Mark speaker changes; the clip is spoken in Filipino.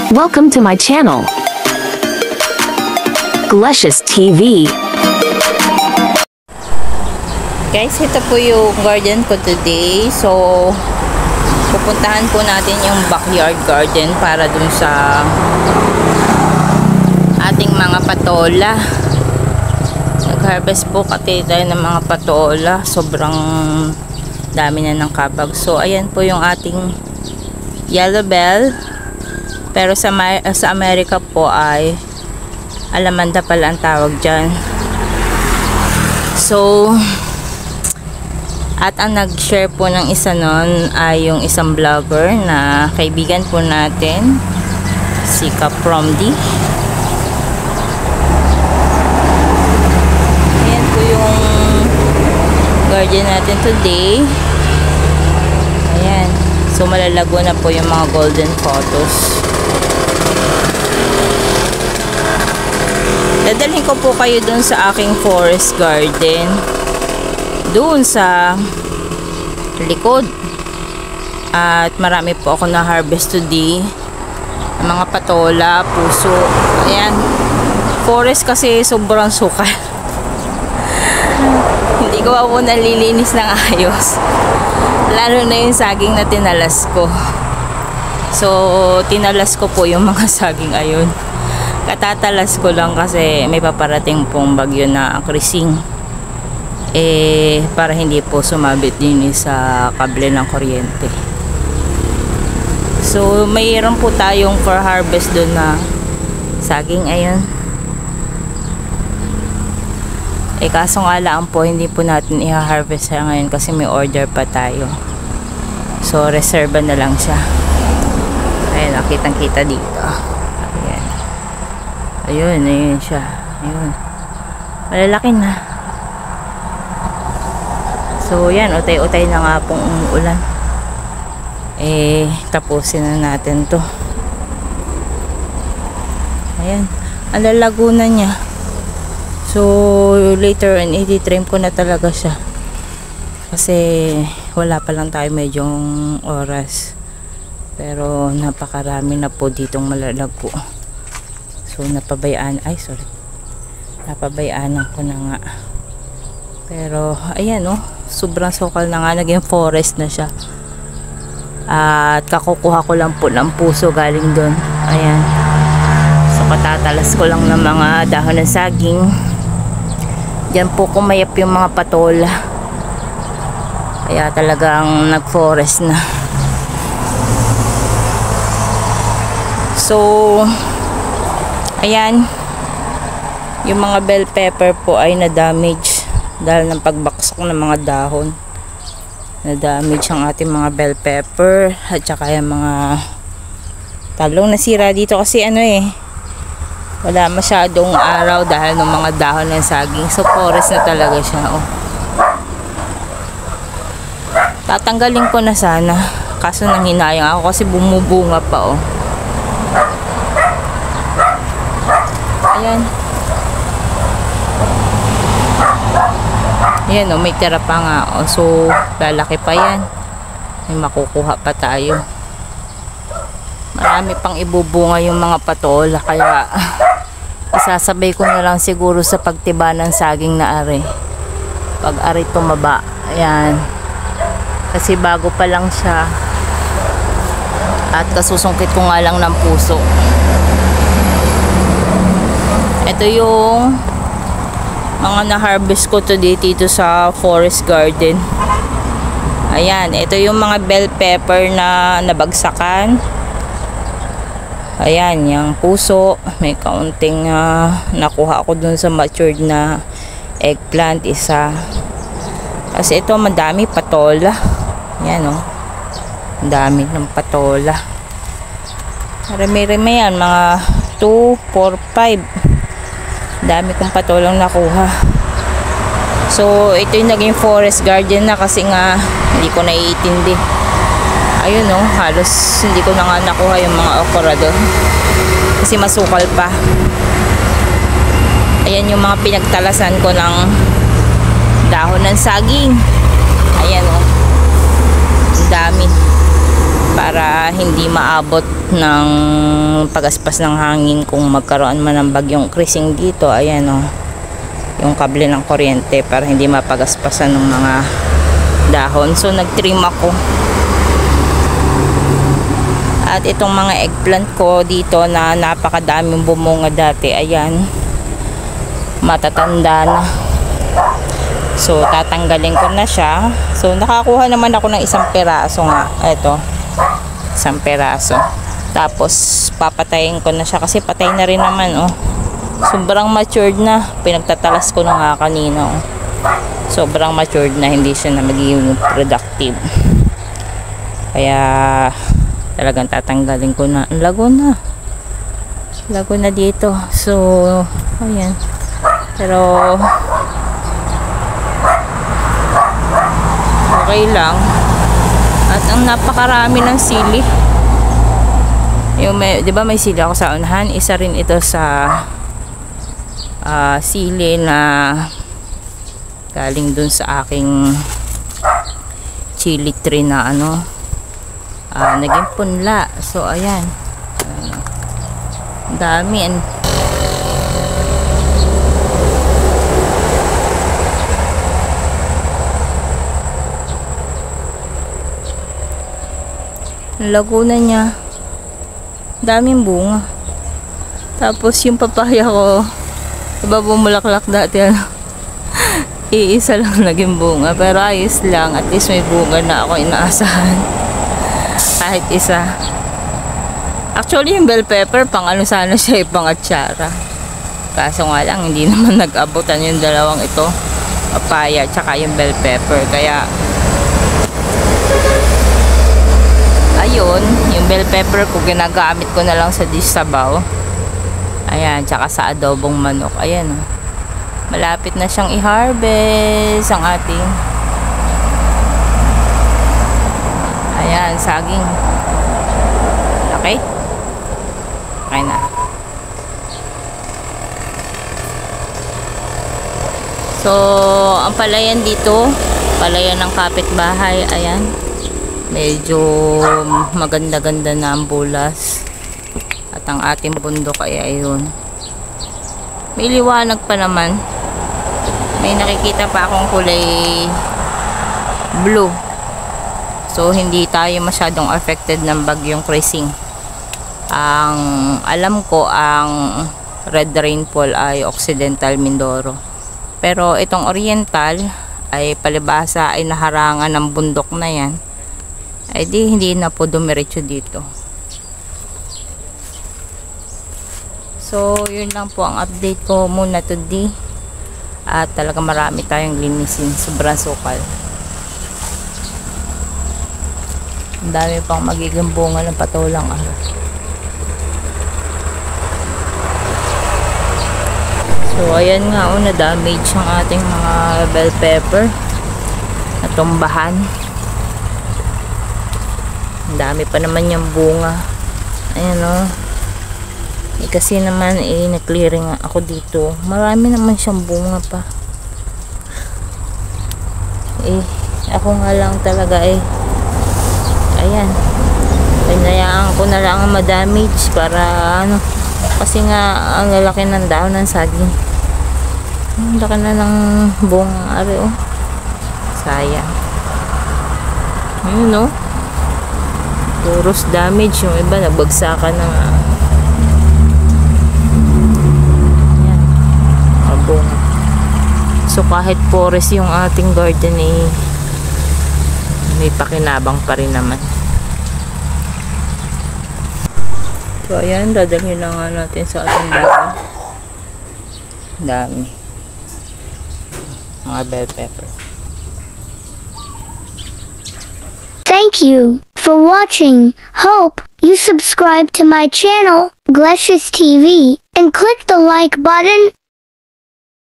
Speaker 1: Welcome to my channel, Glecious TV.
Speaker 2: Guys, ito po yung garden ko today. So, pupuntahan po natin yung backyard garden para dun sa ating mga patola. Nag-harvest po kasi tayo ng mga patola. Sobrang dami na ng kabag. So, ayan po yung ating yellow bell. Pero sa Amerika po ay alamanda pala ang tawag dyan. So, at ang nag-share po ng isa nun ay yung isang vlogger na kaibigan po natin, si Kapromdi. Ayan po yung garden natin today. Ayan. So, malalago na po yung mga golden photos. Dadalhin ko po kayo dun sa aking forest garden. Doon sa likod. At marami po ako na harvest today. Mga patola, puso. Ayan. Forest kasi sobrang sukal. Hindi ko po nalilinis ng ayos. Lalo na yung saging na tinalas ko. So, tinalas ko po yung mga saging ayun. Katatalas ko lang kasi may paparating pong bagyo na krising. Para hindi po sumabit din sa kable ng kuryente. So, mayroon po tayong for harvest doon na saging ayun. Kaso nga lang po, hindi po natin i-harvest ngayon kasi may order pa tayo. So, reserva na lang siya. Ayan, nakitang-kita dito. Ayan. Ayun siya. Ayun. Malalaki na. So, yan. Utay-utay na nga pong umuulan. Tapusin na natin to. Ayan. Ang lalago na niya. So, later on, i-trim ko na talaga siya. Kasi, wala pa lang tayo medyong oras. Pero, napakarami na po ditong malalago. So, napabayaan ko na nga. Pero, ayan sobrang sukal na nga. Naging forest na siya. At kakukuha ko lang po ng puso galing doon. Ayan. So, katatalas ko lang ng mga dahon ng saging. Diyan po kumayap yung mga patola. Kaya talagang nag-forest na. So, ayan. Yung mga bell pepper po ay na-damage dahil ng pagbaksak ng mga dahon. Na-damage ang ating mga bell pepper at saka yung mga talong nasira dito kasi wala masyadong araw dahil ng mga dahon ng saging. So, forest na talaga siya. Tatanggalin ko na sana. Kaso nanghinayang ako kasi bumubunga pa. Ayan. Ayan may tira pa nga. So, lalaki pa yan. May makukuha pa tayo. Marami pang ibubunga yung mga patola. Kaya, isasabay ko na lang siguro sa pagtiba ng saging na ari. Pag ari tumaba. Ayan. Kasi bago pa lang siya. At kasusungkit ko nga lang ng puso. Ito yung mga na-harvest ko today dito sa forest garden. Ayan. Ito yung mga bell pepper na nabagsakan. Ayan, yung puso. May kaunting nakuha ako dun sa matured na eggplant, isa. Kasi ito, madami patola. Ayan, ang dami ng patola. Rami-rami yan, mga 2, 4, 5. Dami kong patolang nakuha. So, ito yung naging forest garden na kasi nga, hindi ko naiintindi. Ayun halos hindi ko na nga nakuha yung mga okra doon kasi masukal pa. Ayan yung mga pinagtalasan ko ng dahon ng saging. Ayan ang dami. para hindi maabot ng pagaspas ng hangin kung magkaroon man ng bagyong krising dito. Ayan o, yung kable ng kuryente para hindi mapagaspasan ng mga dahon. So nagtrim ako. At itong mga eggplant ko dito na napakadaming bumunga dati, ayan, matatanda na. So tatanggalin ko na siya. So nakakuha naman ako ng isang piraso nga. Ito, isang piraso. Tapos papatayin ko na siya kasi patay na rin naman, oh. Sobrang matured na. Pinagtatalas ko na nga kanina, oh. Sobrang matured na, hindi siya na magiging productive. Kaya talagang tatanggalin ko na. Lago na dito. So ayan, pero okay lang. At ang napakarami ng sili. Yung may, 'di ba may sili ako sa unahan, isa rin ito sa sili na galing dun sa aking chili tree na ano, naging punla. So ayan, dami. Laguna niya, daming bunga. Tapos yung papaya ko, diba bumulaklak dati, ano, iisa lang naging bunga, pero ayos lang, at least may bunga na ako inaasahan. Kahit isa. Actually yung bell pepper, pang ano sana siya, pang atsara. Kaso nga lang, hindi naman nag-abutan yung dalawang ito, papaya tsaka yung bell pepper. Kaya ayun, yung bell pepper ko ginagamit ko na lang sa dish sabaw. Ayan, tsaka sa adobong manok. Ayan, oh. Malapit na siyang i-harvest ang ating, ayan, saging. Okay? Okay na. So, ang palayan dito, palayan ng kapitbahay, ayan. Medyo maganda-ganda na ang bulas. At ang ating bundok ay ayun. May liwanag pa naman. May nakikita pa akong kulay blue. So hindi tayo masyadong affected ng bagyong krising. Ang alam ko, ang red rainfall ay Occidental Mindoro. Pero itong Oriental ay palibasa ay naharangan ng bundok na yan. Ay di hindi na po dumiretso dito. So yun lang po ang update ko muna today. At talaga marami tayong linisin, sobrang sukal. Ang dami pang magiging bunga ng patulang araw. So ayan nga, na damage ang ating mga bell pepper, natumbahan. Ang dami pa naman yung bunga. Ayan, o. Kasi naman na-clearing ako dito. Marami naman siyang bunga pa. Ako nga lang talaga ayan. Pinayaan ko na lang ang madamage para ano. Kasi nga ang lalaki ng dahon ng saging. Ang laki na ng bunga ari, oh. Sayang. Ayun, oh. Puros damage. Yung iba nagbagsakan na nga. Ayan. Abong. So kahit forest yung ating garden, may pakinabang pa rin naman. So ayan, dadalhin na nga natin sa ating bahay. Dami. Mga bell pepper.
Speaker 3: Thank you for watching. Hope you subscribe to my channel, Glecious TV, and click the like button